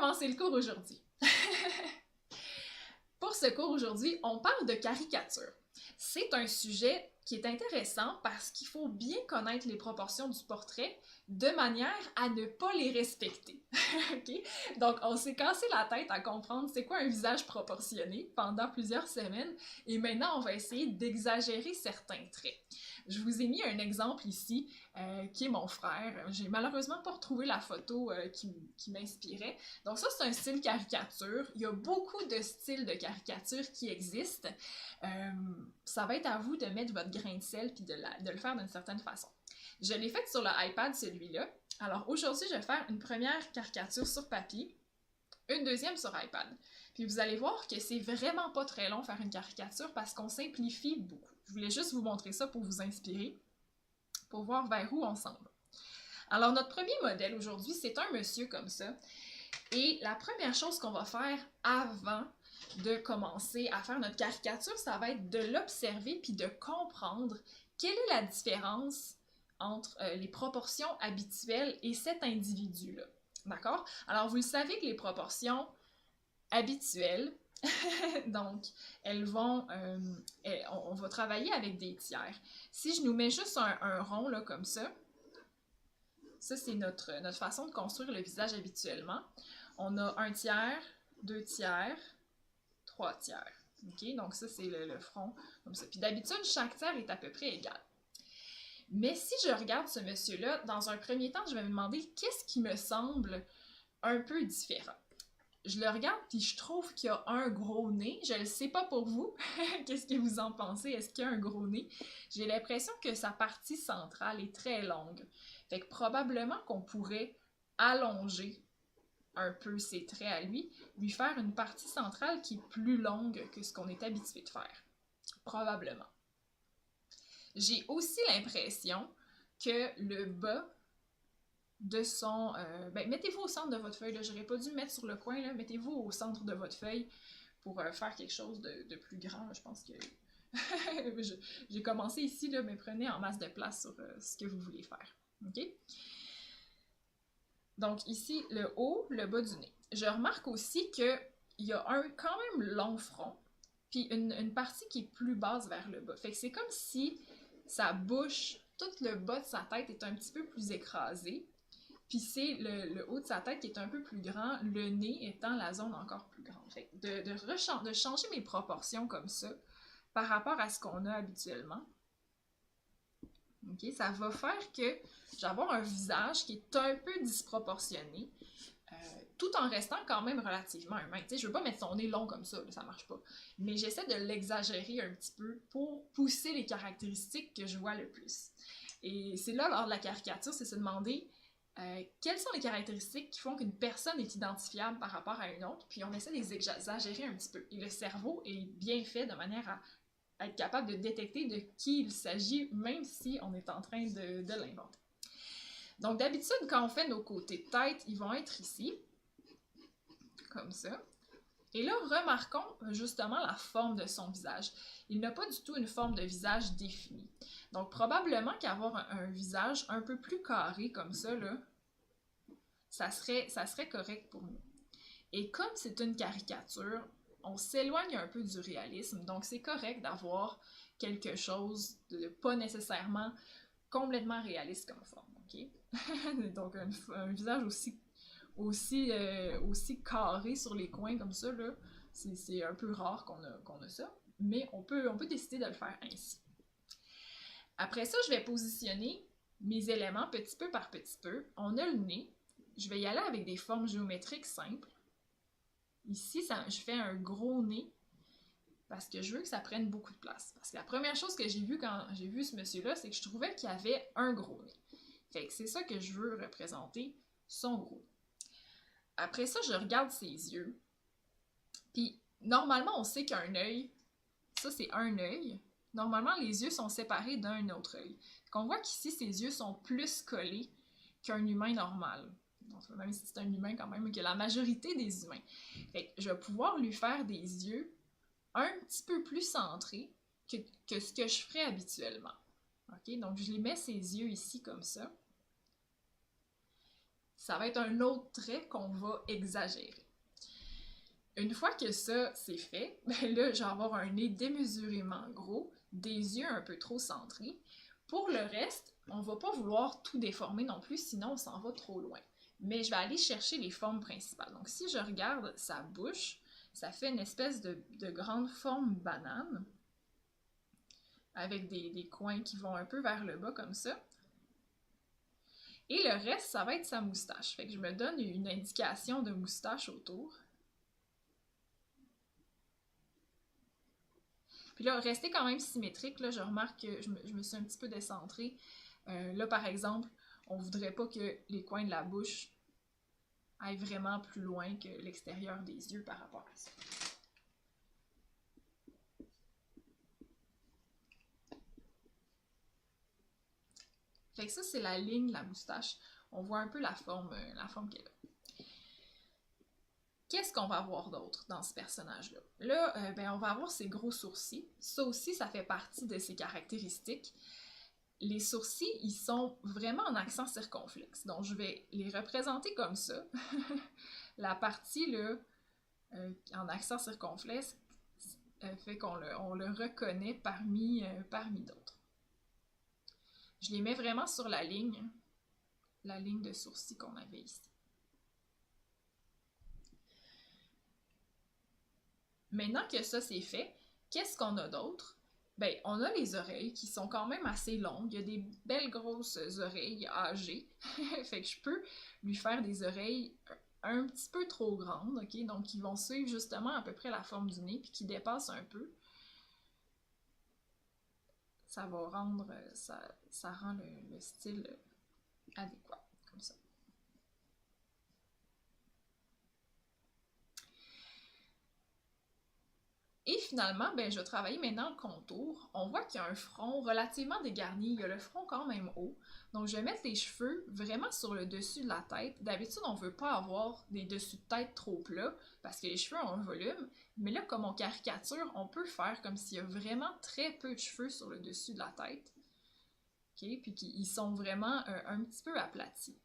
commencer le cours aujourd'hui. Pour ce cours aujourd'hui, on parle de caricature. C'est un sujet qui est intéressant parce qu'il faut bien connaître les proportions du portrait de manière à ne pas les respecter. Okay? Donc, on s'est cassé la tête à comprendre c'est quoi un visage proportionné pendant plusieurs semaines et maintenant, on va essayer d'exagérer certains traits. Je vous ai mis un exemple ici, qui est mon frère. J'ai malheureusement pas retrouvé la photo qui m'inspirait. Donc ça, c'est un style caricature. Il y a beaucoup de styles de caricature qui existent. Ça va être à vous de mettre votre grain de sel puis de le faire d'une certaine façon. Je l'ai fait sur le iPad, celui-là. Alors aujourd'hui, je vais faire une première caricature sur papier, une deuxième sur iPad. Puis vous allez voir que c'est vraiment pas très long faire une caricature parce qu'on simplifie beaucoup. Je voulais juste vous montrer ça pour vous inspirer, pour voir vers où on s'en va. Alors notre premier modèle aujourd'hui, c'est un monsieur comme ça. Et la première chose qu'on va faire avant de commencer à faire notre caricature, ça va être de l'observer puis de comprendre quelle est la différence entre les proportions habituelles et cet individu-là. D'accord? Alors, vous le savez que les proportions habituelles, donc, elles vont, on va travailler avec des tiers. Si je nous mets juste un rond, là, comme ça c'est notre façon de construire le visage habituellement. On a un tiers, 2 tiers, 3 tiers. Okay? Donc ça, c'est le front, comme ça. Puis d'habitude, chaque tiers est à peu près égal. Mais si je regarde ce monsieur-là, dans un premier temps, je vais me demander qu'est-ce qui me semble un peu différent. Je le regarde puis je trouve qu'il y a un gros nez. Je ne sais pas pour vous. Qu'est-ce que vous en pensez? Est-ce qu'il y a un gros nez? J'ai l'impression que sa partie centrale est très longue. Fait que probablement qu'on pourrait allonger un peu ses traits à lui faire une partie centrale qui est plus longue que ce qu'on est habitué de faire. Probablement. J'ai aussi l'impression que le bas de son... mettez-vous au centre de votre feuille, là. J'aurais pas dû me mettre sur le coin, là. Mettez-vous au centre de votre feuille pour faire quelque chose de plus grand. Je pense que... J'ai commencé ici, là, mais prenez en masse de place sur ce que vous voulez faire. OK? Donc ici, le haut, le bas du nez. Je remarque aussi qu'il y a un quand même long front, puis une partie qui est plus basse vers le bas. Fait que c'est comme si sa bouche, tout le bas de sa tête est un petit peu plus écrasé, puis c'est le haut de sa tête qui est un peu plus grand, le nez étant la zone encore plus grande. Fait que de changer mes proportions comme ça, par rapport à ce qu'on a habituellement, okay, ça va faire que je vais avoir un visage qui est un peu disproportionné, tout en restant quand même relativement humain. Je veux pas mettre son nez long comme ça, là, ça marche pas. Mais j'essaie de l'exagérer un petit peu pour pousser les caractéristiques que je vois le plus. Et c'est là, lors de la caricature, c'est se demander quelles sont les caractéristiques qui font qu'une personne est identifiable par rapport à une autre, puis on essaie de les exagérer un petit peu. Et le cerveau est bien fait de manière à être capable de détecter de qui il s'agit, même si on est en train de l'inventer. Donc d'habitude, quand on fait nos côtés de tête, ils vont être ici, comme ça. Et là, remarquons justement la forme de son visage. Il n'a pas du tout une forme de visage définie. Donc probablement qu'avoir un visage un peu plus carré comme ça, là, ça serait correct pour nous. Et comme c'est une caricature, on s'éloigne un peu du réalisme, donc c'est correct d'avoir quelque chose de pas nécessairement complètement réaliste comme forme, ok? Donc un visage aussi carré sur les coins comme ça, là, c'est un peu rare qu'on a ça, mais on peut décider de le faire ainsi. Après ça, je vais positionner mes éléments petit peu par petit peu. On a le nez. Je vais y aller avec des formes géométriques simples. Ici, je fais un gros nez parce que je veux que ça prenne beaucoup de place. Parce que la première chose que j'ai vue quand j'ai vu ce monsieur-là, c'est que je trouvais qu'il avait un gros nez. Fait que c'est ça que je veux représenter, son gros nez. Après ça, je regarde ses yeux. Puis, normalement, on sait qu'un œil, ça c'est un œil. Normalement, les yeux sont séparés d'un autre œil. On voit qu'ici, ses yeux sont plus collés qu'un humain normal. Donc, même si c'est un humain quand même, que la majorité des humains. Fait que je vais pouvoir lui faire des yeux un petit peu plus centrés que ce que je ferais habituellement. Okay? Donc, je les mets ses yeux ici comme ça. ça va être un autre trait qu'on va exagérer. Une fois que ça, c'est fait, ben là, je vais avoir un nez démesurément gros, des yeux un peu trop centrés. Pour le reste, on va pas vouloir tout déformer non plus, sinon on s'en va trop loin. Mais je vais aller chercher les formes principales. Donc si je regarde sa bouche, ça fait une espèce de grande forme banane, avec des coins qui vont un peu vers le bas comme ça. Et le reste, ça va être sa moustache. Fait que je me donne une indication de moustache autour. Puis là, rester quand même symétrique, là, je remarque que je me suis un petit peu décentrée. Là, par exemple, on voudrait pas que les coins de la bouche aillent vraiment plus loin que l'extérieur des yeux par rapport à ça. Fait que ça, c'est la ligne de la moustache. On voit un peu la forme qu'elle a. Qu'est-ce qu'on va avoir d'autre dans ce personnage-là? Là, on va avoir ses gros sourcils. Ça aussi, ça fait partie de ses caractéristiques. Les sourcils, ils sont vraiment en accent circonflexe. Donc, je vais les représenter comme ça. La partie, là, en accent circonflexe, fait qu'on le reconnaît parmi d'autres. Je les mets vraiment sur la ligne de sourcils qu'on avait ici. Maintenant que ça c'est fait, qu'est-ce qu'on a d'autre? Ben, on a les oreilles qui sont quand même assez longues. Il y a des belles grosses oreilles âgées. Fait que je peux lui faire des oreilles un petit peu trop grandes, ok? Donc, qui vont suivre justement à peu près la forme du nez, puis qui dépassent un peu. Ça va rendre, ça rend le style adéquat, comme ça. Et finalement, ben, je vais travailler maintenant le contour. On voit qu'il y a un front relativement dégarni. Il y a le front quand même haut. Donc, je vais mettre les cheveux vraiment sur le dessus de la tête. D'habitude, on ne veut pas avoir des dessus de tête trop plats parce que les cheveux ont un volume. Mais là, comme on caricature, on peut faire comme s'il y a vraiment très peu de cheveux sur le dessus de la tête. Okay? Puis qu'ils sont vraiment un petit peu aplatis.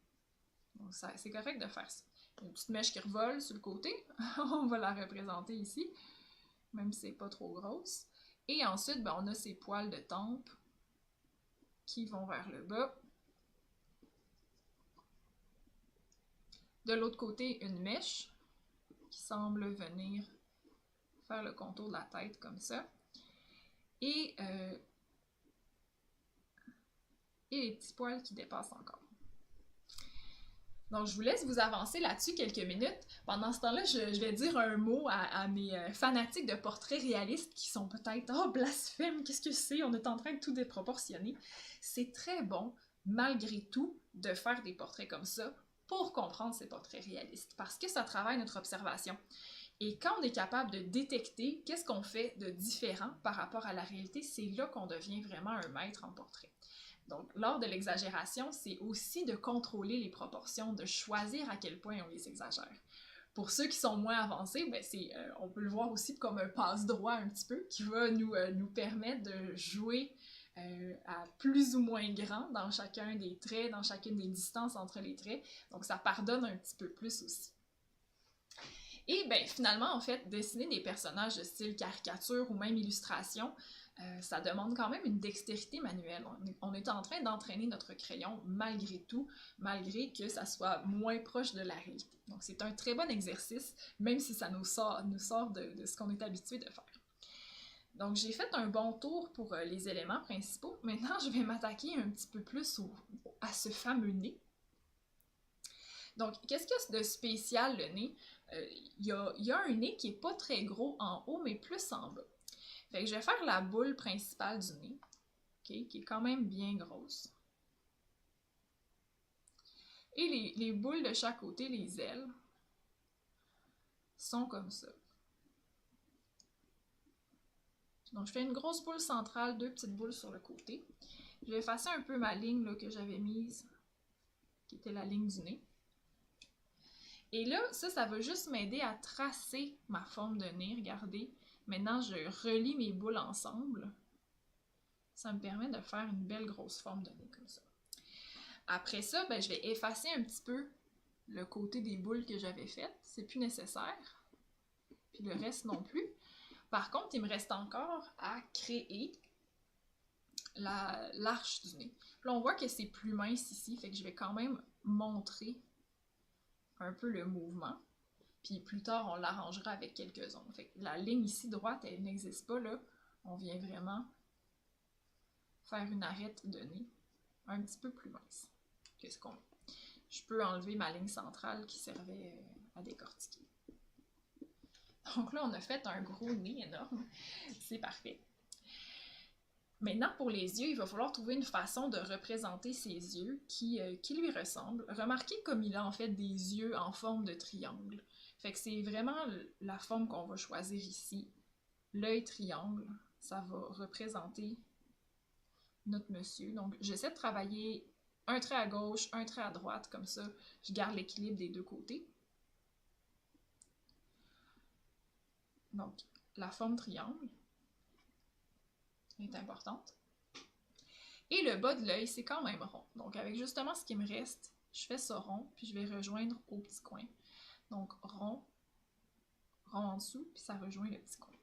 Donc, c'est correct de faire ça. Une petite mèche qui revole sur le côté. On va la représenter ici, même si c'est pas trop grosse. Et ensuite, ben, on a ces poils de tempe qui vont vers le bas. De l'autre côté, une mèche qui semble venir faire le contour de la tête comme ça. Et les petits poils qui dépassent encore. Donc, je vous laisse vous avancer là-dessus quelques minutes. Pendant ce temps-là, je vais dire un mot à mes fanatiques de portraits réalistes qui sont peut-être « Oh, blasphème, qu'est-ce que c'est? On est en train de tout déproportionner. » C'est très bon, malgré tout, de faire des portraits comme ça pour comprendre ces portraits réalistes, parce que ça travaille notre observation. Et quand on est capable de détecter qu'est-ce qu'on fait de différent par rapport à la réalité, c'est là qu'on devient vraiment un maître en portrait. Donc, lors de l'exagération, c'est aussi de contrôler les proportions, de choisir à quel point on les exagère. Pour ceux qui sont moins avancés, ben on peut le voir aussi comme un passe-droit un petit peu, qui va nous permettre de jouer à plus ou moins grand dans chacun des traits, dans chacune des distances entre les traits. Donc, ça pardonne un petit peu plus aussi. Et ben finalement, en fait, dessiner des personnages de style caricature ou même illustration, ça demande quand même une dextérité manuelle. On est en train d'entraîner notre crayon malgré tout, malgré que ça soit moins proche de la réalité. Donc c'est un très bon exercice, même si ça nous sort de ce qu'on est habitué de faire. Donc j'ai fait un bon tour pour les éléments principaux. Maintenant, je vais m'attaquer un petit peu plus à ce fameux nez. Donc, qu'est-ce qu'il y a de spécial, le nez? Il y a un nez qui n'est pas très gros en haut, mais plus en bas. Fait que je vais faire la boule principale du nez, okay, qui est quand même bien grosse. Et les boules de chaque côté, les ailes, sont comme ça. Donc, je fais une grosse boule centrale, deux petites boules sur le côté. Je vais effacer un peu ma ligne là, que j'avais mise, qui était la ligne du nez. Et là, ça va juste m'aider à tracer ma forme de nez. Regardez, maintenant, je relie mes boules ensemble. Ça me permet de faire une belle grosse forme de nez comme ça. Après ça, ben, je vais effacer un petit peu le côté des boules que j'avais faites. C'est plus nécessaire. Puis le reste non plus. Par contre, il me reste encore à créer l'arche du nez. Là, on voit que c'est plus mince ici, fait que je vais quand même montrer un peu le mouvement. Puis plus tard, on l'arrangera avec quelques ongles. Fait que la ligne ici droite, elle n'existe pas là. On vient vraiment faire une arête de nez un petit peu plus mince que ce qu'on a. Je peux enlever ma ligne centrale qui servait à décortiquer. Donc là, on a fait un gros nez énorme. C'est parfait. Maintenant, pour les yeux, il va falloir trouver une façon de représenter ses yeux qui lui ressemble. Remarquez comme il a en fait des yeux en forme de triangle. Fait que c'est vraiment la forme qu'on va choisir ici. L'œil triangle, ça va représenter notre monsieur. Donc, j'essaie de travailler un trait à gauche, un trait à droite, comme ça, je garde l'équilibre des deux côtés. Donc, la forme triangle est importante. Et le bas de l'œil, c'est quand même rond. Donc, avec justement ce qui me reste, je fais ça rond, puis je vais rejoindre au petit coin. Donc, rond en dessous, puis ça rejoint le petit coin.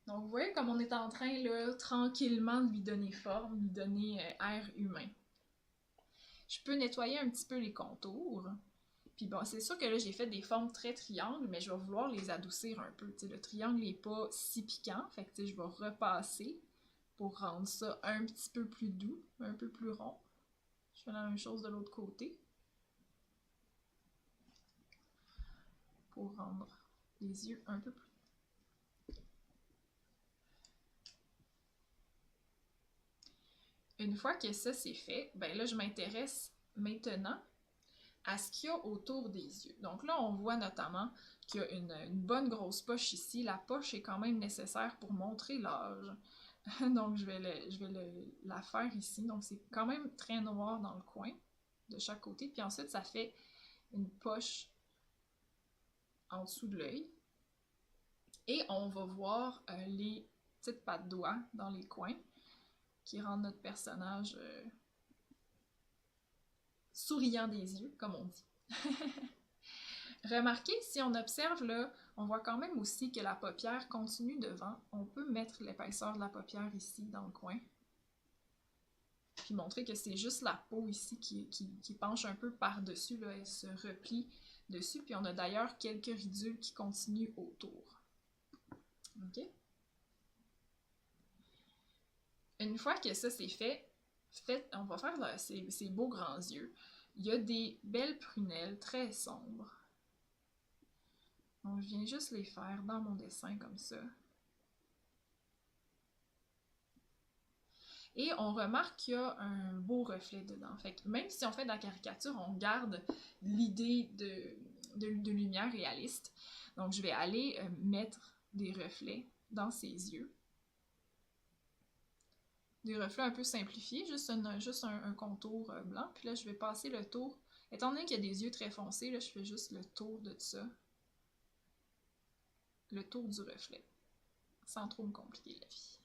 Donc, vous voyez comme on est en train, là, tranquillement de lui donner forme, lui donner air humain. Je peux nettoyer un petit peu les contours. Puis bon, c'est sûr que là, j'ai fait des formes très triangles, mais je vais vouloir les adoucir un peu. T'sais, le triangle n'est pas si piquant, fait que je vais repasser pour rendre ça un petit peu plus doux, un peu plus rond. Je fais la même chose de l'autre côté. Pour rendre les yeux un peu plus. Une fois que ça c'est fait, ben là je m'intéresse maintenant à ce qu'il y a autour des yeux. Donc là on voit notamment qu'il y a une bonne grosse poche ici. La poche est quand même nécessaire pour montrer l'âge. Donc je vais la faire ici. Donc c'est quand même très noir dans le coin de chaque côté. Puis ensuite ça fait une poche en dessous de l'œil. Et on va voir les petites pattes de doigts dans les coins qui rendent notre personnage souriant des yeux, comme on dit. Remarquez, si on observe là, on voit quand même aussi que la paupière continue devant. On peut mettre l'épaisseur de la paupière ici dans le coin. Puis montrer que c'est juste la peau ici qui penche un peu par-dessus, là, elle se replie dessus. Puis on a d'ailleurs quelques ridules qui continuent autour. OK? Une fois que ça c'est fait, on va faire ces beaux grands yeux. Il y a des belles prunelles très sombres. Donc je viens juste les faire dans mon dessin comme ça. Et on remarque qu'il y a un beau reflet dedans. Fait que même si on fait de la caricature, on garde l'idée de lumière réaliste. Donc je vais aller mettre des reflets dans ses yeux. Des reflets un peu simplifiés, juste un contour blanc. Puis là, je vais passer le tour. Étant donné qu'il y a des yeux très foncés, là, je fais juste le tour de ça. Le tour du reflet. Sans trop me compliquer la vie.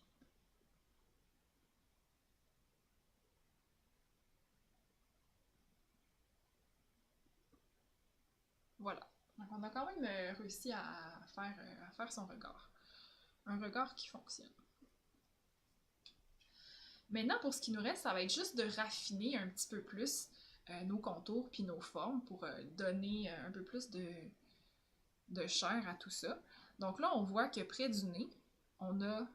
Voilà. Donc on a quand même réussi à faire son regard. Un regard qui fonctionne. Maintenant, pour ce qui nous reste, ça va être juste de raffiner un petit peu plus nos contours puis nos formes pour donner un peu plus de chair à tout ça. Donc là, on voit que près du nez, on a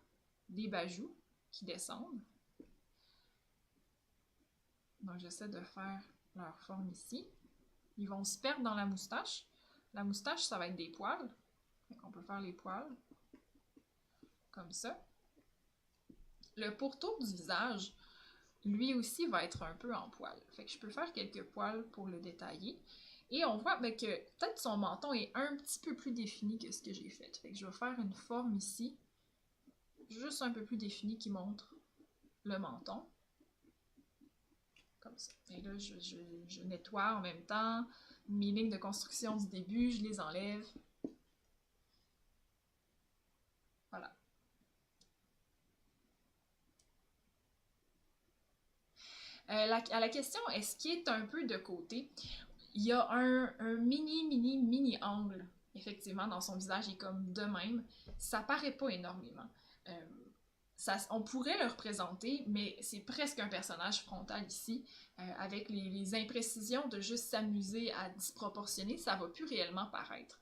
des bajoux qui descendent. Donc j'essaie de faire leur forme ici. Ils vont se perdre dans la moustache. La moustache, ça va être des poils. Donc on peut faire les poils comme ça. Le pourtour du visage, lui aussi, va être un peu en poils. Fait que je peux faire quelques poils pour le détailler. Et on voit que peut-être son menton est un petit peu plus défini que ce que j'ai fait. Fait que je vais faire une forme ici, juste un peu plus définie qui montre le menton. Comme ça. Et là, je nettoie en même temps. Mes lignes de construction du début, je les enlève. Voilà. À la question, est-ce qu'il est un peu de côté? Il y a un mini angle, effectivement, dans son visage, il est comme de même. Ça paraît pas énormément. On pourrait le représenter, mais c'est presque un personnage frontal ici, avec les imprécisions de juste s'amuser à disproportionner, ça va plus réellement paraître.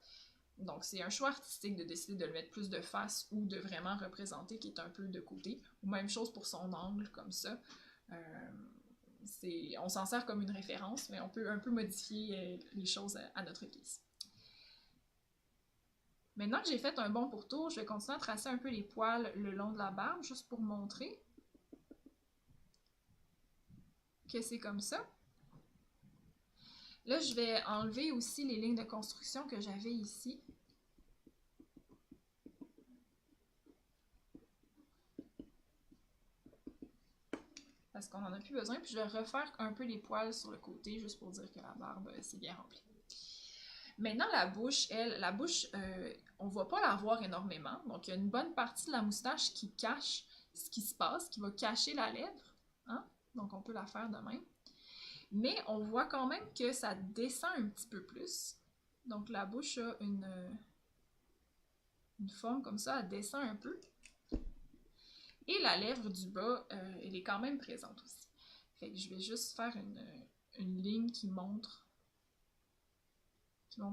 Donc c'est un choix artistique de décider de le mettre plus de face ou de vraiment représenter qui est un peu de côté. Ou même chose pour son angle, comme ça. On s'en sert comme une référence, mais on peut un peu modifier les choses à notre guise. Maintenant que j'ai fait un bon pourtour, je vais continuer à tracer un peu les poils le long de la barbe, juste pour montrer que c'est comme ça. Là, je vais enlever aussi les lignes de construction que j'avais ici. Parce qu'on n'en a plus besoin, puis je vais refaire un peu les poils sur le côté, juste pour dire que la barbe, c'est bien rempli. Maintenant, la bouche, on ne va pas la voir énormément. Donc, il y a une bonne partie de la moustache qui cache ce qui se passe, qui va cacher la lèvre. Hein? Donc, on peut la faire de même. Mais on voit quand même que ça descend un petit peu plus. Donc, la bouche a une forme comme ça, elle descend un peu. Et la lèvre du bas, elle est quand même présente aussi. Fait que je vais juste faire une ligne qui montre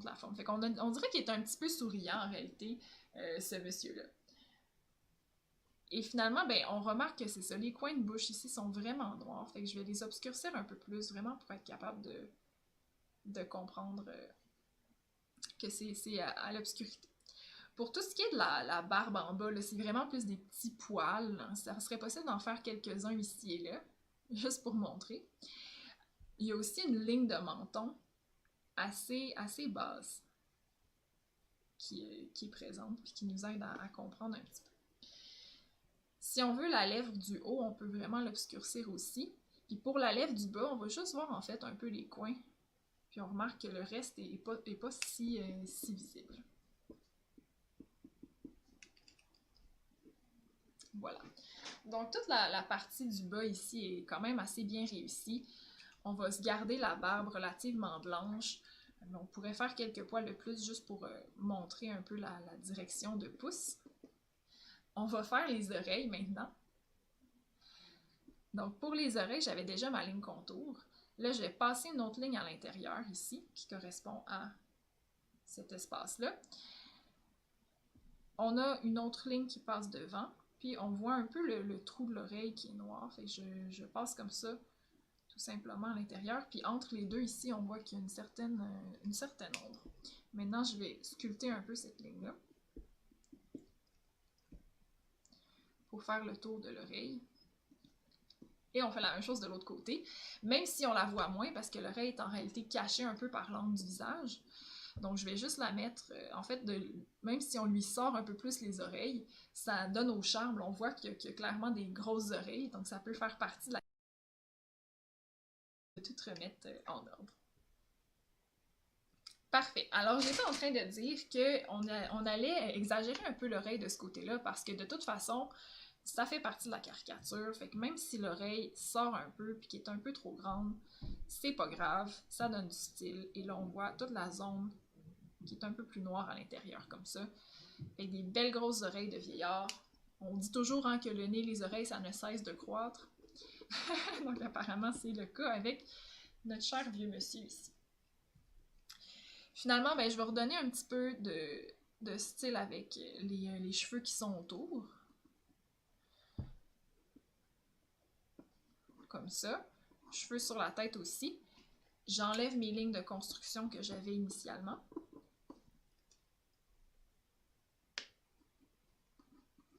la forme. Fait qu'on on dirait qu'il est un petit peu souriant en réalité, ce monsieur-là. Et finalement, ben, on remarque que c'est ça, les coins de bouche ici sont vraiment noirs. Fait que je vais les obscurcir un peu plus, vraiment pour être capable de comprendre que c'est à l'obscurité. Pour tout ce qui est de la barbe en bas, c'est vraiment plus des petits poils. Ça serait possible d'en faire quelques-uns ici et là, juste pour montrer. Il y a aussi une ligne de menton assez basse qui est présente et qui nous aide à comprendre un petit peu. Si on veut la lèvre du haut, on peut vraiment l'obscurcir aussi. Puis pour la lèvre du bas, on va juste voir en fait un peu les coins. Puis on remarque que le reste n'est pas si visible. Voilà. Donc toute la partie du bas ici est quand même assez bien réussie. On va se garder la barbe relativement blanche. On pourrait faire quelques poils de plus juste pour montrer un peu la direction de pouce. On va faire les oreilles maintenant. Donc pour les oreilles, j'avais déjà ma ligne contour. Là, je vais passer une autre ligne à l'intérieur ici, qui correspond à cet espace-là. On a une autre ligne qui passe devant, puis on voit un peu le trou de l'oreille qui est noir. Fait que je passe comme ça, tout simplement à l'intérieur. Puis entre les deux ici, on voit qu'il y a une certaine ombre. Maintenant, je vais sculpter un peu cette ligne-là pour faire le tour de l'oreille. Et on fait la même chose de l'autre côté, même si on la voit moins parce que l'oreille est en réalité cachée un peu par l'angle du visage. Donc je vais juste la mettre, en fait, même si on lui sort un peu plus les oreilles, ça donne au charme, on voit qu'il y a clairement des grosses oreilles, donc ça peut faire partie de tout remettre en ordre. Parfait. Alors, j'étais en train de dire qu'on allait exagérer un peu l'oreille de ce côté-là parce que de toute façon, ça fait partie de la caricature. Fait que même si l'oreille sort un peu puis qu'elle est un peu trop grande, c'est pas grave, ça donne du style. Et là, on voit toute la zone qui est un peu plus noire à l'intérieur comme ça. Avec des belles grosses oreilles de vieillard. On dit toujours hein, que le nez et les oreilles, ça ne cesse de croître. Donc apparemment, c'est le cas avec notre cher vieux monsieur ici. Finalement, ben, je vais redonner un petit peu de style avec les cheveux qui sont autour. Comme ça. Cheveux sur la tête aussi. J'enlève mes lignes de construction que j'avais initialement.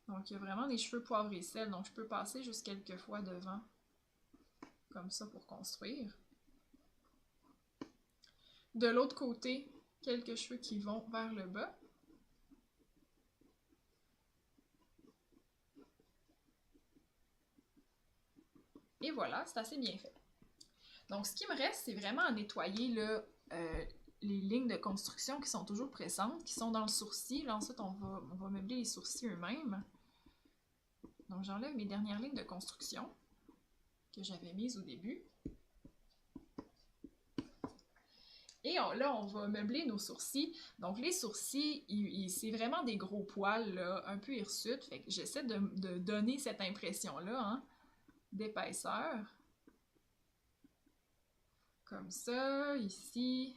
Donc, il y a vraiment des cheveux poivre et sel, donc je peux passer juste quelques fois devant, comme ça, pour construire. De l'autre côté, quelques cheveux qui vont vers le bas. Et voilà, c'est assez bien fait. Donc, ce qui me reste, c'est vraiment à nettoyer là, les lignes de construction qui sont toujours présentes, qui sont dans le sourcil. Là, ensuite, on va meubler les sourcils eux-mêmes. Donc, j'enlève mes dernières lignes de construction que j'avais mises au début. Là, on va meubler nos sourcils. Donc, les sourcils, c'est vraiment des gros poils, là, un peu hirsutes. Fait que j'essaie de donner cette impression-là, hein, d'épaisseur. Comme ça, ici.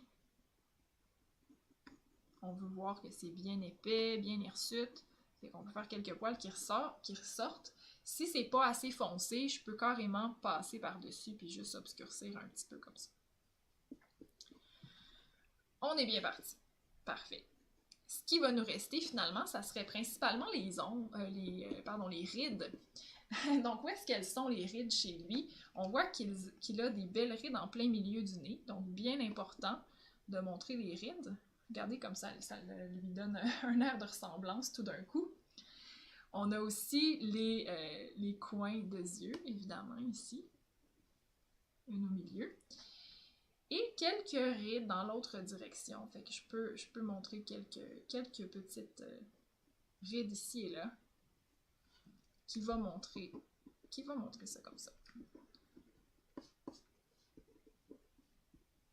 On veut voir que c'est bien épais, bien hirsute. Fait qu'on peut faire quelques poils qui ressortent. Si c'est pas assez foncé, je peux carrément passer par-dessus puis juste obscurcir un petit peu comme ça. On est bien parti. Parfait. Ce qui va nous rester finalement, ça serait principalement les rides. Donc, où est-ce qu'elles sont les rides chez lui? On voit qu'il a des belles rides en plein milieu du nez, donc bien important de montrer les rides. Regardez comme ça lui donne un air de ressemblance tout d'un coup. On a aussi les coins de yeux, évidemment, ici. Une au milieu. Et quelques rides dans l'autre direction. Fait que je peux montrer quelques petites rides ici et là qui va montrer ça comme ça.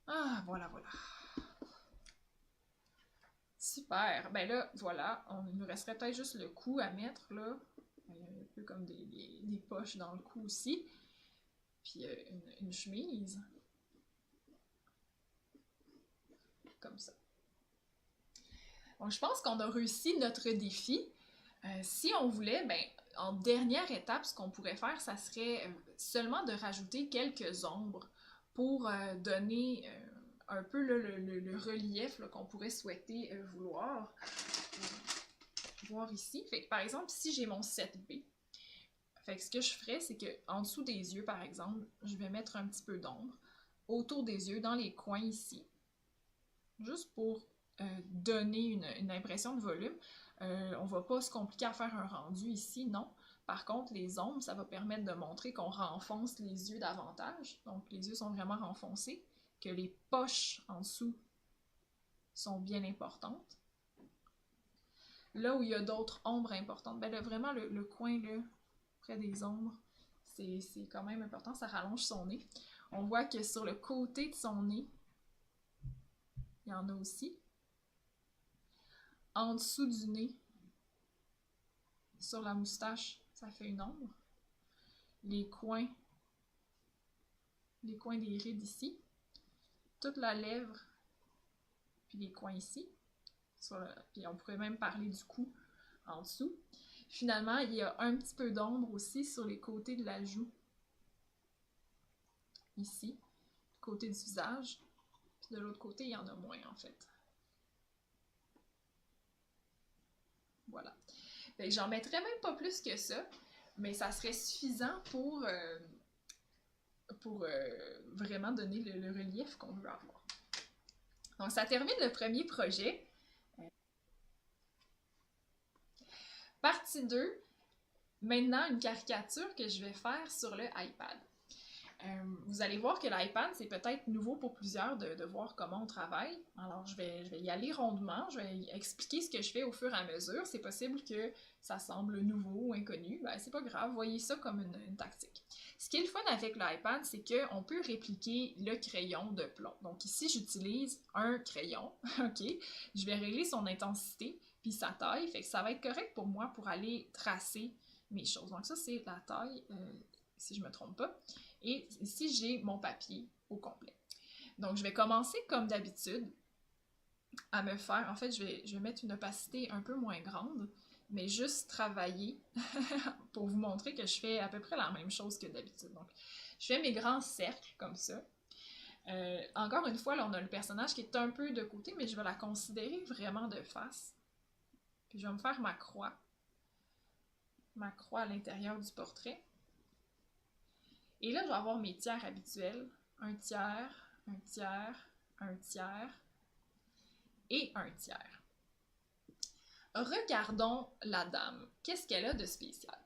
Ah, voilà. Super. Ben là, voilà. Il nous resterait peut-être juste le cou à mettre, là. Il y a un peu comme des poches dans le cou aussi. Puis une chemise. Comme ça. Donc, je pense qu'on a réussi notre défi. Si on voulait, ben, en dernière étape, ce qu'on pourrait faire, ça serait seulement de rajouter quelques ombres pour donner un peu le relief qu'on pourrait souhaiter vouloir. Voir ici. Fait que, par exemple, si j'ai mon 7B, fait que ce que je ferais, c'est qu'en dessous des yeux, par exemple, je vais mettre un petit peu d'ombre autour des yeux, dans les coins ici, juste pour donner une impression de volume. On va pas se compliquer à faire un rendu ici, non. Par contre, les ombres, ça va permettre de montrer qu'on renfonce les yeux davantage. Donc, les yeux sont vraiment renfoncés, que les poches en dessous sont bien importantes. Là où il y a d'autres ombres importantes, ben là, vraiment le coin là, près des ombres, c'est quand même important, ça rallonge son nez. On voit que sur le côté de son nez, il y en a aussi. En dessous du nez, sur la moustache, ça fait une ombre. Les coins des rides ici. Toute la lèvre, puis les coins ici. Puis on pourrait même parler du cou en dessous. Finalement, il y a un petit peu d'ombre aussi sur les côtés de la joue. Ici, côté du visage. Puis de l'autre côté, il y en a moins en fait. Voilà. Fait que j'en mettrais même pas plus que ça, mais ça serait suffisant pour vraiment donner le relief qu'on veut avoir. Donc ça termine le premier projet. Partie 2, maintenant une caricature que je vais faire sur le iPad. Vous allez voir que l'iPad, c'est peut-être nouveau pour plusieurs de voir comment on travaille. Alors, je vais y aller rondement, je vais expliquer ce que je fais au fur et à mesure. C'est possible que ça semble nouveau ou inconnu, ben c'est pas grave, voyez ça comme une tactique. Ce qui est le fun avec l'iPad, c'est qu'on peut répliquer le crayon de plomb. Donc ici, j'utilise un crayon, ok? Je vais régler son intensité, puis sa taille, fait que ça va être correct pour moi pour aller tracer mes choses. Donc ça, c'est la taille, si je me trompe pas. Et ici, j'ai mon papier au complet. Donc, je vais commencer comme d'habitude à me faire... En fait, je vais mettre une opacité un peu moins grande, mais juste travailler pour vous montrer que je fais à peu près la même chose que d'habitude. Donc, je fais mes grands cercles comme ça. Encore une fois, là, on a le personnage qui est un peu de côté, mais je vais la considérer vraiment de face. Puis, je vais me faire ma croix. Ma croix à l'intérieur du portrait. Et là, je vais avoir mes tiers habituels. Un tiers, un tiers, un tiers et un tiers. Regardons la dame. Qu'est-ce qu'elle a de spécial?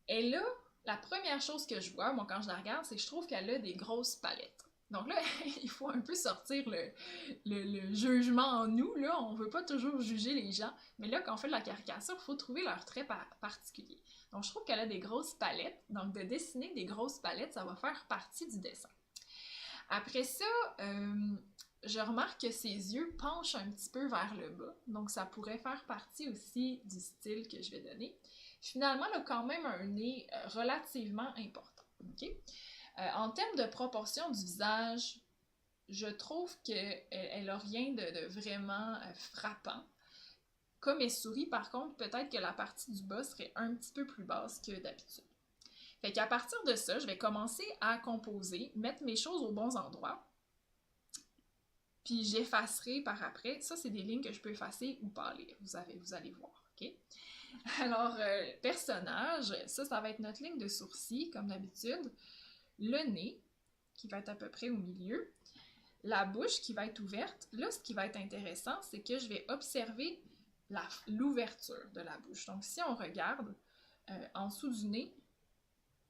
Elle a, la première chose que je vois, moi, quand je la regarde, c'est que je trouve qu'elle a des grosses palettes. Donc là, il faut un peu sortir le jugement en nous, là. On veut pas toujours juger les gens, mais là, quand on fait de la caricature, il faut trouver leurs traits particuliers. Donc, je trouve qu'elle a des grosses palettes. Donc, de dessiner des grosses palettes, ça va faire partie du dessin. Après ça, je remarque que ses yeux penchent un petit peu vers le bas, donc ça pourrait faire partie aussi du style que je vais donner. Finalement, elle a quand même un nez relativement important. Okay? En termes de proportion du visage, je trouve qu'elle n'a rien de vraiment frappant. Comme elle sourit, par contre, peut-être que la partie du bas serait un petit peu plus basse que d'habitude. Fait qu'à partir de ça, je vais commencer à composer, mettre mes choses aux bons endroits, puis j'effacerai par après. Ça, c'est des lignes que je peux effacer ou pas lire, vous allez voir, ok? Alors, personnage, ça va être notre ligne de sourcil, comme d'habitude, le nez, qui va être à peu près au milieu, la bouche qui va être ouverte. Là, ce qui va être intéressant, c'est que je vais observer l'ouverture de la bouche. Donc, si on regarde, en dessous du nez,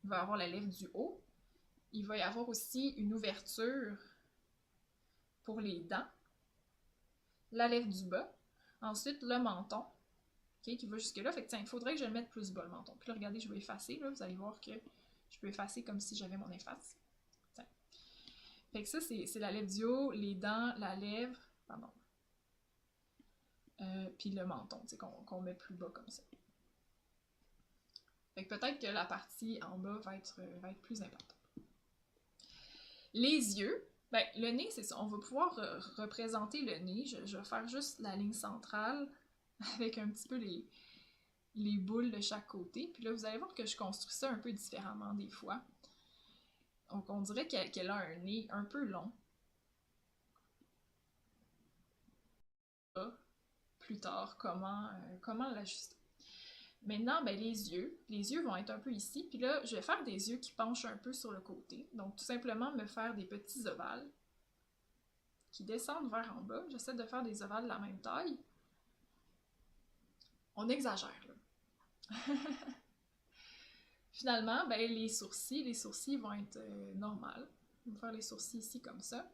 il va y avoir la lèvre du haut. Il va y avoir aussi une ouverture pour les dents. La lèvre du bas. Ensuite, le menton, okay, qui va jusque-là. Fait que, tiens, il faudrait que je le mette plus bas, le menton. Puis là, regardez, je vais effacer. Là, vous allez voir que je peux effacer comme si j'avais mon efface. Tiens. Fait que ça, c'est la lèvre du haut, les dents, la lèvre, pardon. Puis le menton, tu sais, qu'on met plus bas comme ça. Fait que peut-être que la partie en bas va être plus importante. Les yeux, ben, le nez, c'est ça. On va pouvoir représenter le nez. Je vais faire juste la ligne centrale avec un petit peu les boules de chaque côté. Puis là, vous allez voir que je construis ça un peu différemment des fois. Donc, on dirait qu'elle a un nez un peu long. Plus tard, comment l'ajuster. Maintenant, ben, les yeux vont être un peu ici, puis là, je vais faire des yeux qui penchent un peu sur le côté. Donc, tout simplement me faire des petits ovales qui descendent vers en bas. J'essaie de faire des ovales de la même taille. On exagère, là. Finalement, ben, les sourcils vont être normales. On va faire les sourcils ici comme ça.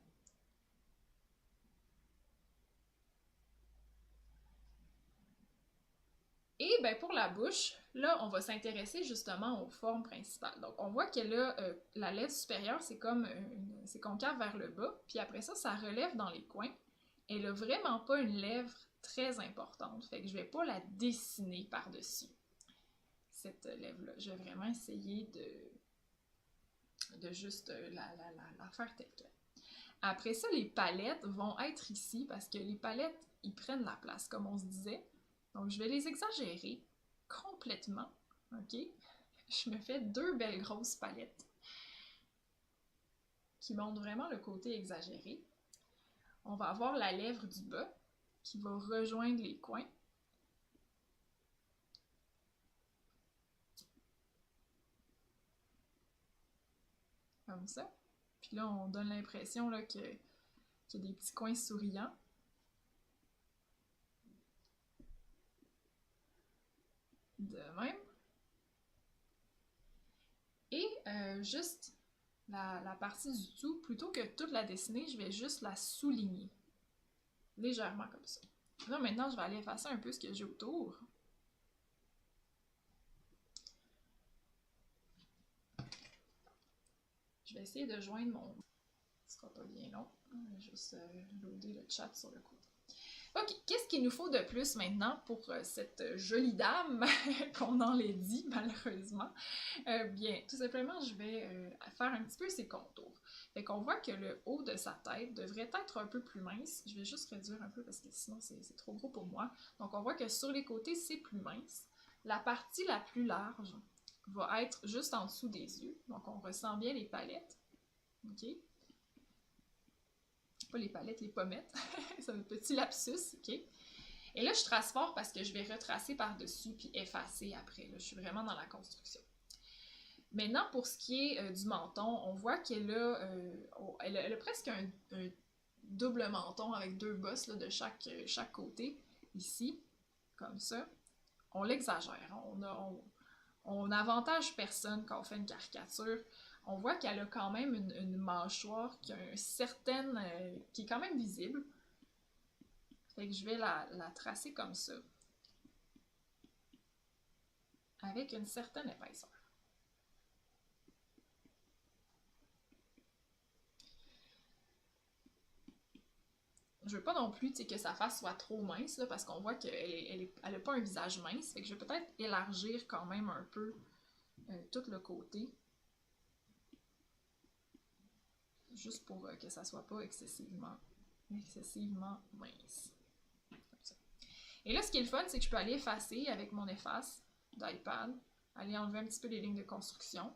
Et ben pour la bouche, là, on va s'intéresser justement aux formes principales. Donc, on voit qu'elle a la lèvre supérieure, c'est comme c'est concave vers le bas, puis après ça, ça relève dans les coins. Elle a vraiment pas une lèvre très importante, fait que je vais pas la dessiner par-dessus, cette lèvre-là. Je vais vraiment essayer de juste la faire telle quelle. Après ça, les palettes vont être ici, parce que les palettes, ils prennent la place, comme on se disait. Donc, je vais les exagérer complètement, ok? Je me fais 2 belles grosses palettes qui montrent vraiment le côté exagéré. On va avoir la lèvre du bas qui va rejoindre les coins. Comme ça. Puis là, on donne l'impression qu'il y a des petits coins souriants. De même. Et juste la partie du tout, plutôt que toute la dessiner, je vais juste la souligner. Légèrement comme ça. Là, maintenant, je vais aller effacer un peu ce que j'ai autour. Je vais essayer de joindre mon... Ce sera pas bien long. Je vais juste loader le chat sur le côté. Ok, qu'est-ce qu'il nous faut de plus maintenant pour cette jolie dame qu'on enlaidit malheureusement? Bien, tout simplement, je vais faire un petit peu ses contours. Fait qu'on voit que le haut de sa tête devrait être un peu plus mince. Je vais juste réduire un peu parce que sinon c'est trop gros pour moi. Donc on voit que sur les côtés, c'est plus mince. La partie la plus large va être juste en dessous des yeux. Donc on ressent bien les palettes. Ok? Pas les palettes, les pommettes. C'est un petit lapsus, ok? Et là, je trace fort parce que je vais retracer par-dessus puis effacer après. Là, je suis vraiment dans la construction. Maintenant, pour ce qui est du menton, on voit qu'elle a, elle a presque un double menton avec 2 bosses là, de chaque côté, ici, comme ça. On l'exagère. On n'avantage personne quand on fait une caricature. On voit qu'elle a quand même une mâchoire qui a une certaine, qui est quand même visible. Fait que je vais la tracer comme ça. Avec une certaine épaisseur. je veux pas non plus que sa face soit trop mince, là, parce qu'on voit qu'elle a pas un visage mince. Fait que je vais peut-être élargir quand même un peu tout le côté. Juste pour que ça soit pas excessivement mince. Comme ça. Et là, ce qui est le fun, c'est que je peux aller effacer avec mon efface d'iPad, aller enlever un petit peu les lignes de construction,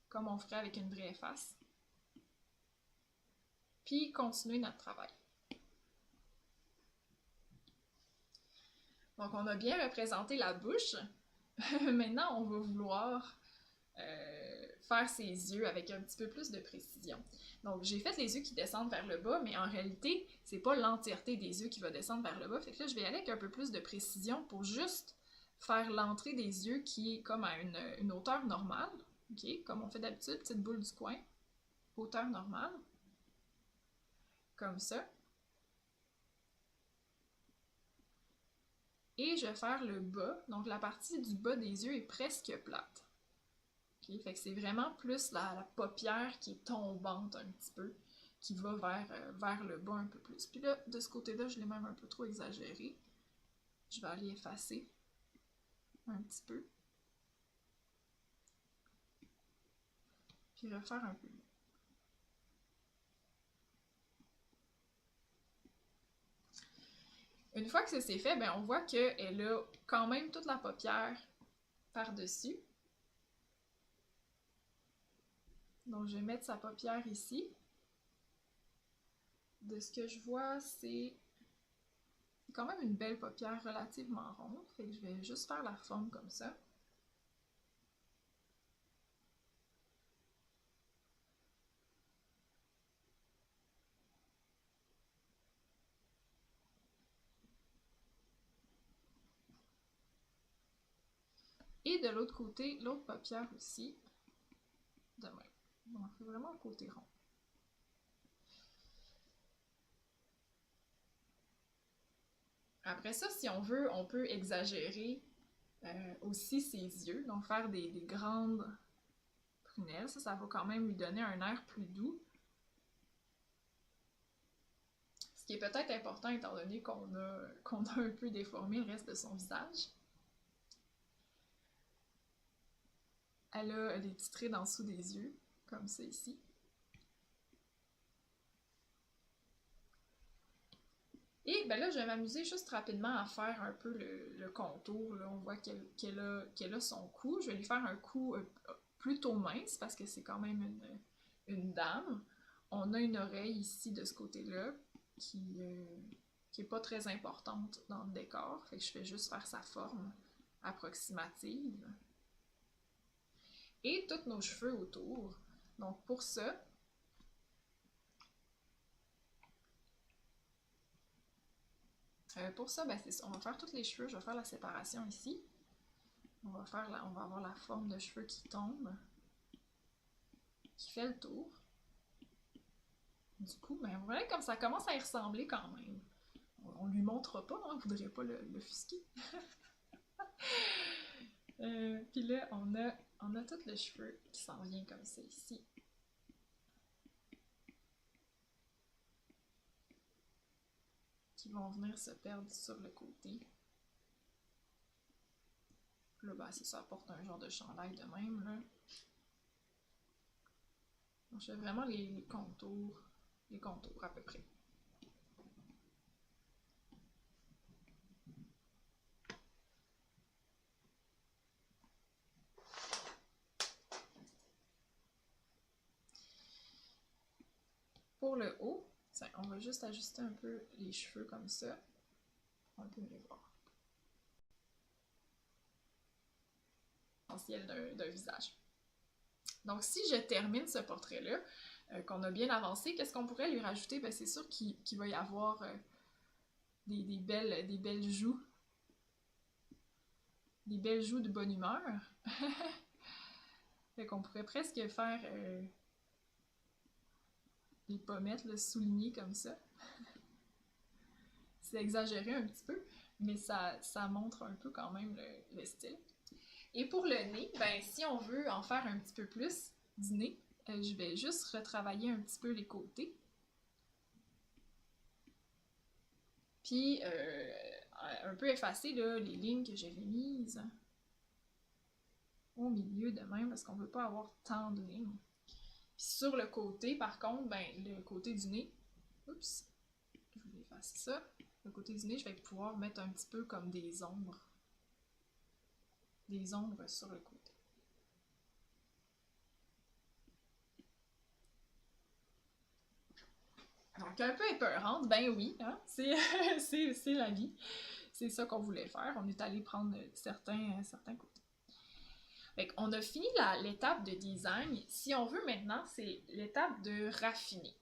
comme on ferait avec une vraie efface. Puis continuer notre travail. Donc, on a bien représenté la bouche. Maintenant, on va vouloir faire ses yeux avec un petit peu plus de précision. Donc, j'ai fait les yeux qui descendent vers le bas, mais en réalité, c'est pas l'entièreté des yeux qui va descendre vers le bas. Fait que là, je vais aller avec un peu plus de précision pour juste faire l'entrée des yeux qui est comme à une hauteur normale. OK? Comme on fait d'habitude, petite boule du coin. Hauteur normale. Comme ça. Et je vais faire le bas. Donc, la partie du bas des yeux est presque plate. Okay? Fait que c'est vraiment plus la paupière qui est tombante un petit peu, qui va vers le bas un peu plus. Puis là, de ce côté-là, je l'ai même un peu trop exagéré. Je vais aller effacer un petit peu. Puis refaire un peu mieux. Une fois que ça c'est fait, ben on voit qu'elle a quand même toute la paupière par-dessus. Donc, je vais mettre sa paupière ici. De ce que je vois, c'est quand même une belle paupière relativement ronde. Fait que je vais juste faire la forme comme ça. Et de l'autre côté, l'autre paupière aussi. De même. On fait vraiment le côté rond. Après ça, si on veut, on peut exagérer aussi ses yeux. Donc faire des grandes prunelles. Ça va quand même lui donner un air plus doux. Ce qui est peut-être important étant donné qu'on a un peu déformé le reste de son visage. Elle a des petits traits en dessous des yeux, comme ça ici. Et ben là, je vais m'amuser juste rapidement à faire un peu le contour. Là, on voit qu'elle a son cou. Je vais lui faire un cou plutôt mince parce que c'est quand même une dame. On a une oreille ici de ce côté-là qui est pas très importante dans le décor. Fait que je fais juste faire sa forme approximative. Et tous nos cheveux autour. Donc pour ça, ben c'est ça. On va faire tous les cheveux. Je vais faire la séparation ici. On va avoir la forme de cheveux qui tombe, qui fait le tour. Du coup, ben voilà, comme ça commence à y ressembler quand même. On lui montre pas, hein, on voudrait pas l'offusquer. Puis là, on a tout le cheveu qui s'en vient comme ça ici. Qui vont venir se perdre sur le côté. Là, ben, c'est ça, apporte un genre de chandail de même, là. Donc, je fais vraiment les contours à peu près. Pour le haut, on va juste ajuster un peu les cheveux comme ça. On peut mieux voir. Essentiel d'un visage. Donc, si je termine ce portrait-là, qu'on a bien avancé, qu'est-ce qu'on pourrait lui rajouter? Ben, c'est sûr qu'il va y avoir des belles joues. Des belles joues de bonne humeur. Fait qu'on pourrait presque faire des pommettes là, soulignées comme ça. C'est exagéré un petit peu, mais ça montre un peu quand même le style. Et pour le nez, ben si on veut en faire un petit peu plus du nez, je vais juste retravailler un petit peu les côtés. Puis, un peu effacer là, les lignes que j'avais mises au milieu de même, parce qu'on veut pas avoir tant de lignes. Puis sur le côté, par contre, ben, le côté du nez, oups, je voulais effacer ça. Le côté du nez, je vais pouvoir mettre un petit peu comme des ombres. Des ombres sur le côté. Donc, un peu épeurante, ben oui, hein? C'est la vie. C'est ça qu'on voulait faire. On est allé prendre certains côtés. Fait qu'on a fini l'étape de design. Si on veut maintenant, c'est l'étape de raffiner.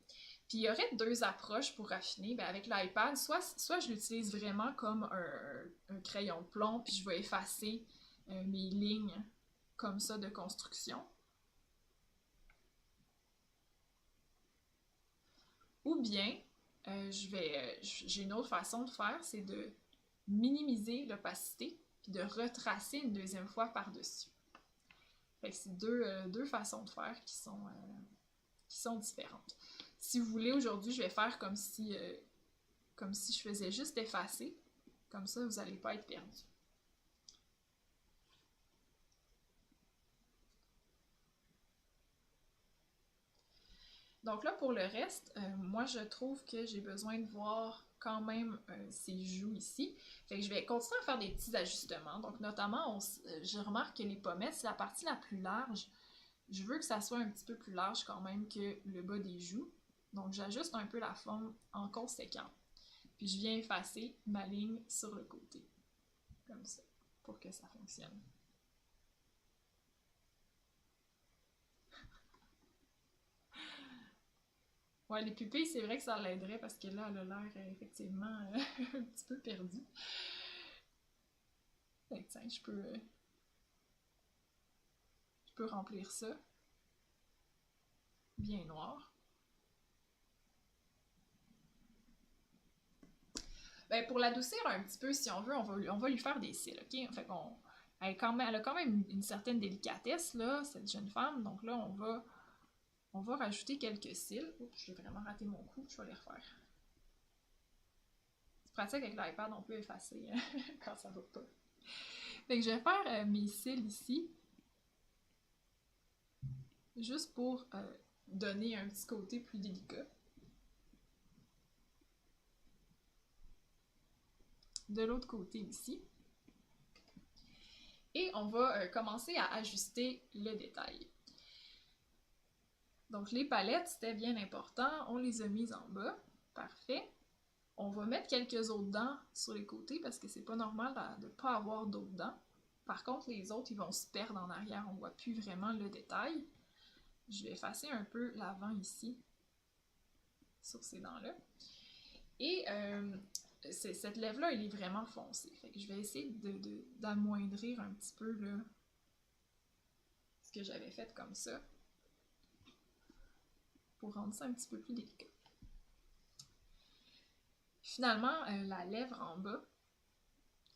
Puis il y aurait deux approches pour raffiner. Ben avec l'iPad, soit je l'utilise vraiment comme un crayon de plomb, puis je vais effacer mes lignes comme ça de construction. Ou bien, j'ai une autre façon de faire, c'est de minimiser l'opacité, puis de retracer une deuxième fois par-dessus. Fait que c'est deux façons de faire qui sont différentes. Si vous voulez, aujourd'hui, je vais faire comme si je faisais juste effacer. Comme ça, vous n'allez pas être perdu. Donc là, pour le reste, moi, je trouve que j'ai besoin de voir quand même ces joues ici. Fait que je vais continuer à faire des petits ajustements. Donc, notamment, je remarque que les pommettes, c'est la partie la plus large. Je veux que ça soit un petit peu plus large quand même que le bas des joues. Donc, j'ajuste un peu la forme en conséquent. Puis, je viens effacer ma ligne sur le côté. Comme ça, pour que ça fonctionne. Ouais, les pupilles, c'est vrai que ça l'aiderait parce que là, elle a l'air effectivement un petit peu perdue. Fait que, tiens, je peux remplir ça. Bien noir. Ben, pour l'adoucir un petit peu, si on veut, on va lui faire des cils, ok? Fait qu'on, elle a quand même une certaine délicatesse, là, cette jeune femme. Donc là, on va rajouter quelques cils. Oups, j'ai vraiment raté mon coup, je vais les refaire. C'est pratique avec l'iPad, on peut effacer quand ça va pas. Fait que je vais faire mes cils ici. Juste pour donner un petit côté plus délicat. De l'autre côté ici. Et on va commencer à ajuster le détail. Donc les palettes, c'était bien important. On les a mises en bas. Parfait. On va mettre quelques autres dents sur les côtés parce que c'est pas normal de ne pas avoir d'autres dents. Par contre, les autres, ils vont se perdre en arrière. On voit plus vraiment le détail. Je vais effacer un peu l'avant ici sur ces dents-là. Et cette lèvre-là, elle est vraiment foncée. Fait que je vais essayer d'amoindrir un petit peu là, ce que j'avais fait comme ça pour rendre ça un petit peu plus délicat. Finalement, la lèvre en bas,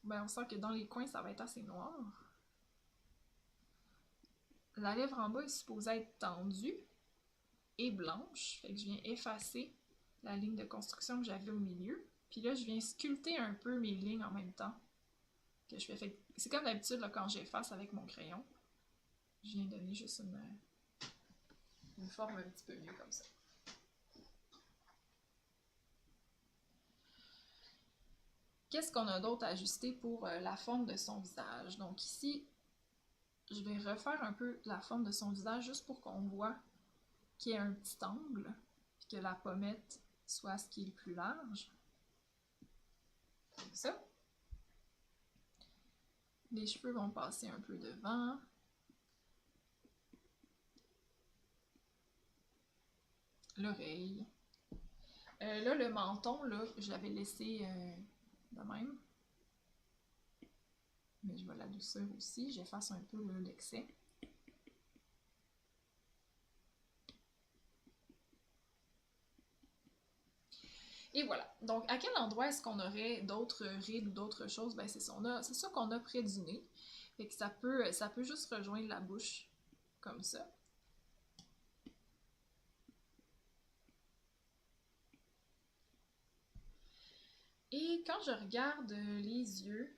ben on sent que dans les coins, ça va être assez noir. La lèvre en bas est supposée être tendue et blanche. Fait que je viens effacer la ligne de construction que j'avais au milieu. Puis là, je viens sculpter un peu mes lignes en même temps. Que je fais. C'est comme d'habitude quand j'efface avec mon crayon. Je viens donner juste une forme un petit peu mieux comme ça. Qu'est-ce qu'on a d'autre à ajuster pour la forme de son visage? Donc ici, je vais refaire un peu la forme de son visage juste pour qu'on voit qu'il y ait un petit angle, puis que la pommette soit ce qui est le plus large. Comme ça. Les cheveux vont passer un peu devant. L'oreille. Là, le menton, là, je l'avais laissé de même. Mais je vais l'adoucir aussi. J'efface un peu l'excès. Et voilà. Donc, à quel endroit est-ce qu'on aurait d'autres rides ou d'autres choses? Ben, c'est ça qu'on a près du nez. Fait que ça peut juste rejoindre la bouche comme ça. Et quand je regarde les yeux,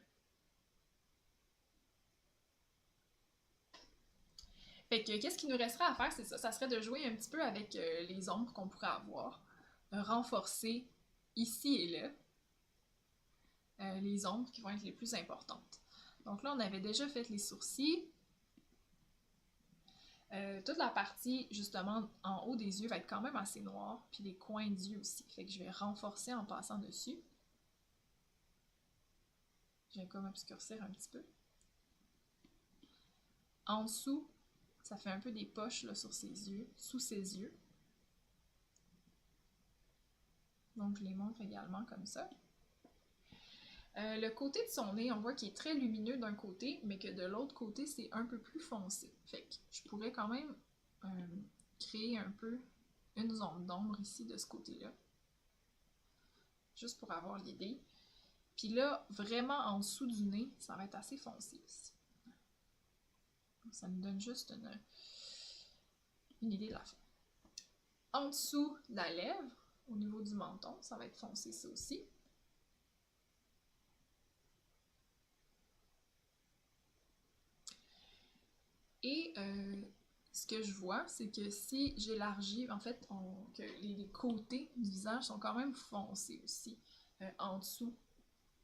fait que qu'est-ce qui nous resterait à faire, c'est ça. Ça serait de jouer un petit peu avec les ombres qu'on pourrait avoir, renforcer ici et là les ombres qui vont être les plus importantes. Donc là, on avait déjà fait les sourcils. Toute la partie, justement, en haut des yeux va être quand même assez noire, puis les coins d'yeux aussi. Fait que je vais renforcer en passant dessus. Je vais comme obscurcir un petit peu. En dessous, ça fait un peu des poches là, sur ses yeux, sous ses yeux. Donc je les montre également comme ça. Le côté de son nez, on voit qu'il est très lumineux d'un côté, mais que de l'autre côté, c'est un peu plus foncé. Fait que je pourrais quand même créer un peu une zone d'ombre ici de ce côté-là. Juste pour avoir l'idée. Puis là, vraiment en dessous du nez, ça va être assez foncé ici. Ça nous donne juste une idée de la fin. En dessous de la lèvre, au niveau du menton, ça va être foncé ça aussi. Et ce que je vois, c'est que si j'élargis, en fait, que les côtés du visage sont quand même foncés aussi, en dessous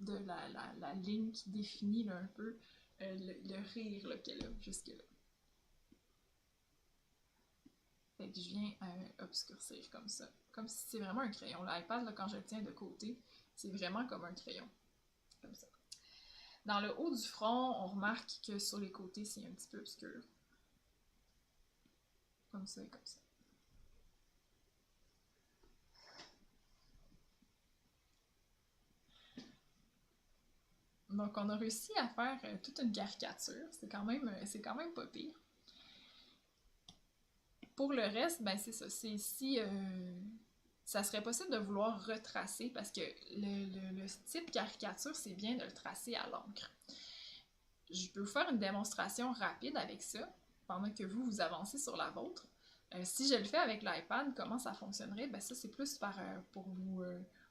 de la ligne qui définit là, un peu le rire qu'elle a jusque-là. Fait que je viens obscurcir comme ça. Comme si c'est vraiment un crayon. L'iPad, quand je le tiens de côté, c'est vraiment comme un crayon. Comme ça. Dans le haut du front, on remarque que sur les côtés, c'est un petit peu obscur. Comme ça et comme ça. Donc, on a réussi à faire toute une caricature. C'est quand même pas pire. Pour le reste, ben c'est ça. C'est si ça serait possible de vouloir retracer, parce que le type caricature, c'est bien de le tracer à l'encre. Je peux vous faire une démonstration rapide avec ça, pendant que vous avancez sur la vôtre. Si je le fais avec l'iPad, comment ça fonctionnerait? Ben ça, c'est plus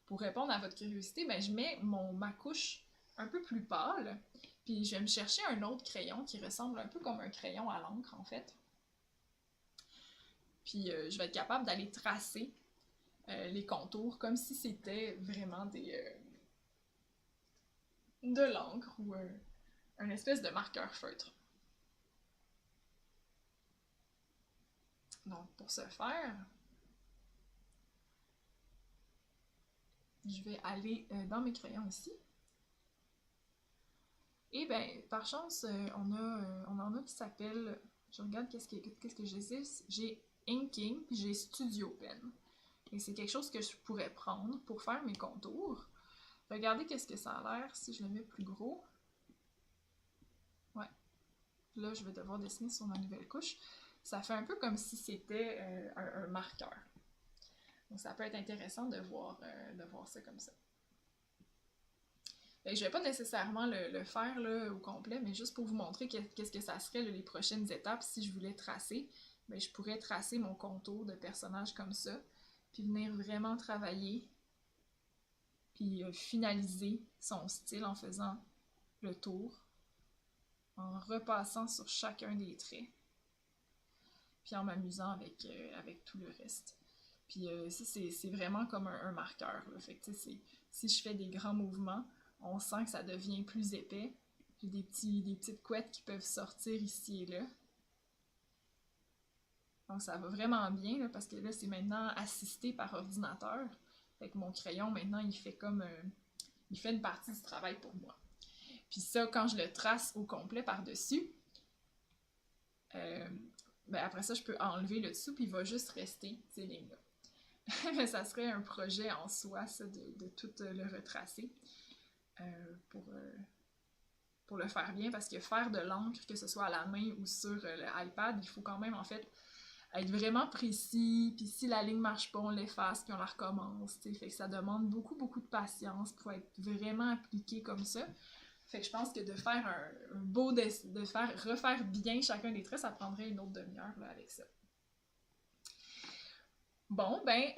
pour répondre à votre curiosité. Ben je mets ma couche un peu plus pâle, puis je vais me chercher un autre crayon qui ressemble un peu comme un crayon à l'encre, en fait. Puis je vais être capable d'aller tracer les contours comme si c'était vraiment de l'encre ou un espèce de marqueur feutre. Donc pour ce faire, je vais aller dans mes crayons ici. Et bien, par chance, on en a qui s'appelle, je regarde qu'est-ce que j'ai Inking, puis j'ai Studio Pen. Et c'est quelque chose que je pourrais prendre pour faire mes contours. Regardez qu'est-ce que ça a l'air si je le mets plus gros. Ouais. Là, je vais devoir dessiner sur ma nouvelle couche. Ça fait un peu comme si c'était un marqueur. Donc, ça peut être intéressant de voir ça comme ça. Je ne vais pas nécessairement le faire là, au complet, mais juste pour vous montrer qu'est-ce que ça serait là, les prochaines étapes si je voulais tracer. Bien, je pourrais tracer mon contour de personnage comme ça, puis venir vraiment travailler, puis finaliser son style en faisant le tour, en repassant sur chacun des traits, puis en m'amusant avec tout le reste. Puis ça, c'est vraiment comme un marqueur. Là. Fait que, si je fais des grands mouvements, on sent que ça devient plus épais. J'ai des petites couettes qui peuvent sortir ici et là. Donc ça va vraiment bien, là, parce que là, c'est maintenant assisté par ordinateur. Fait que mon crayon, maintenant, il fait une partie du travail pour moi. Puis ça, quand je le trace au complet par-dessus, ben après ça, je peux enlever le dessous, puis il va juste rester ces lignes-là. Mais ça serait un projet en soi, ça, de tout le retracer pour le faire bien, parce que faire de l'encre, que ce soit à la main ou sur l'iPad, il faut quand même, en fait, être vraiment précis, puis si la ligne marche pas, on l'efface, puis on la recommence, t'sais. Fait que ça demande beaucoup, beaucoup de patience pour être vraiment appliqué comme ça. Fait que je pense que de faire un beau refaire bien chacun des traits, ça prendrait une autre demi-heure là, avec ça. Bon, ben,